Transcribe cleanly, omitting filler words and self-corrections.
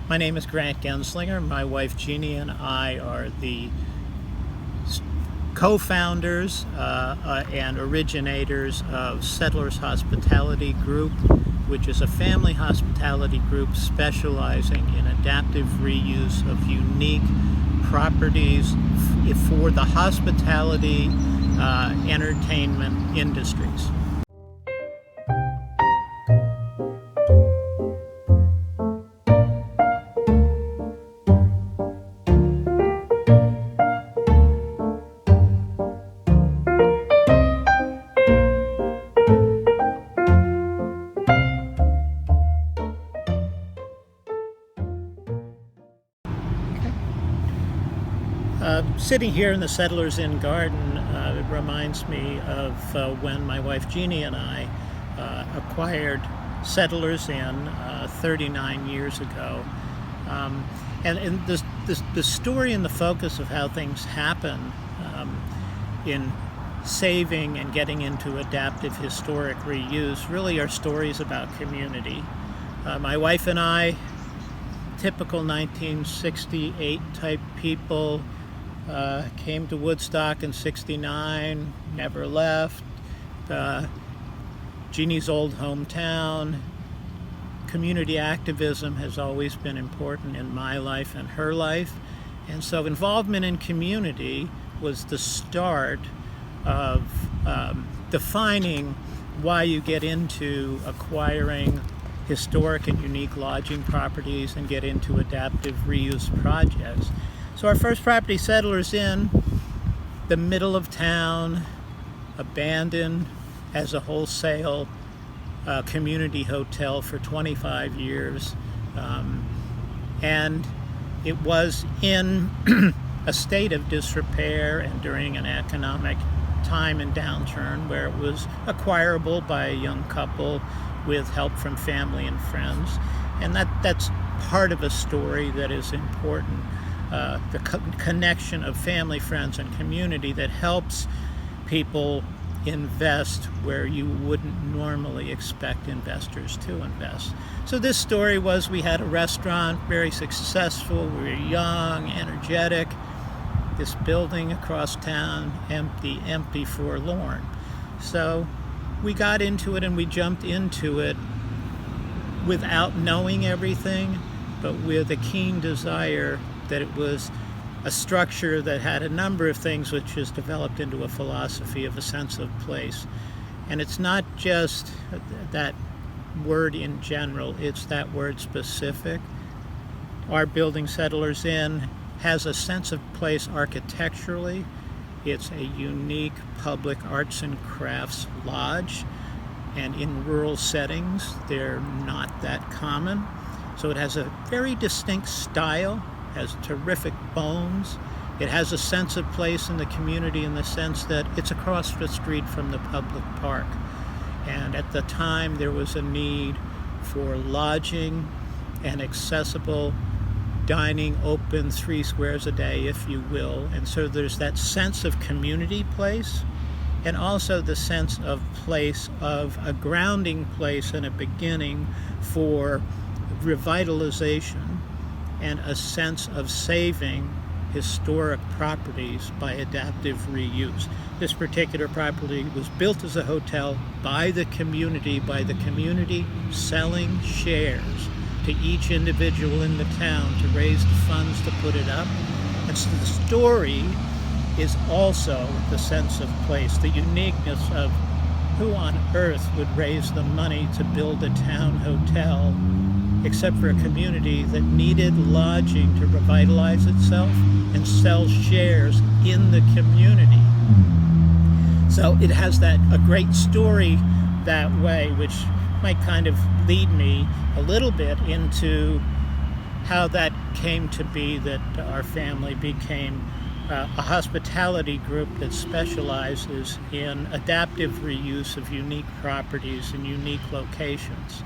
My name is Grant Genzlinger. My wife Jeannie and I are the co-founders and originators of Settlers Hospitality Group, which is a family hospitality group specializing in adaptive reuse of unique properties for the hospitality entertainment industries. Sitting here in the Settlers Inn garden, it reminds me of when my wife Jeannie and I acquired Settlers Inn 39 years ago. And the story and the focus of how things happen in saving and getting into adaptive historic reuse really are stories about community. My wife and I, typical 1968 type people, came to Woodstock in '69, never left. Jeannie's old hometown. Community activism has always been important in my life and her life. And so involvement in community was the start of defining why you get into acquiring historic and unique lodging properties and get into adaptive reuse projects. So our first property, Settlers Inn, the middle of town, abandoned as a wholesale community hotel for 25 years. And it was in a state of disrepair and during an economic time and downturn where it was acquirable by a young couple with help from family and friends. And that's part of a story that is important. The connection of family, friends, and community that helps people invest where you wouldn't normally expect investors to invest. So this story was, we had a restaurant, very successful, we were young, energetic, this building across town, empty, forlorn. So we got into it and we jumped into it without knowing everything, but with a keen desire that it was a structure that had a number of things which has developed into a philosophy of a sense of place. And it's not just that word in general, it's that word specific. Our building, Settlers Inn, has a sense of place architecturally. It's a unique public arts and crafts lodge, and in rural settings they're not that common. So it has a very distinct style, has terrific bones. It has a sense of place in the community in the sense that it's across the street from the public park. And at the time there was a need for lodging and accessible dining, open 3 squares a day, if you will. And so there's that sense of community place, and also the sense of place, of a grounding place and a beginning for revitalization and a sense of saving historic properties by adaptive reuse. This particular property was built as a hotel by the community selling shares to each individual in the town to raise the funds to put it up. And so the story is also the sense of place, the uniqueness of who on earth would raise the money to build a town hotel except for a community that needed lodging to revitalize itself and sell shares in the community? So it has a great story that way, which might kind of lead me a little bit into how that came to be that our family became a hospitality group that specializes in adaptive reuse of unique properties in unique locations.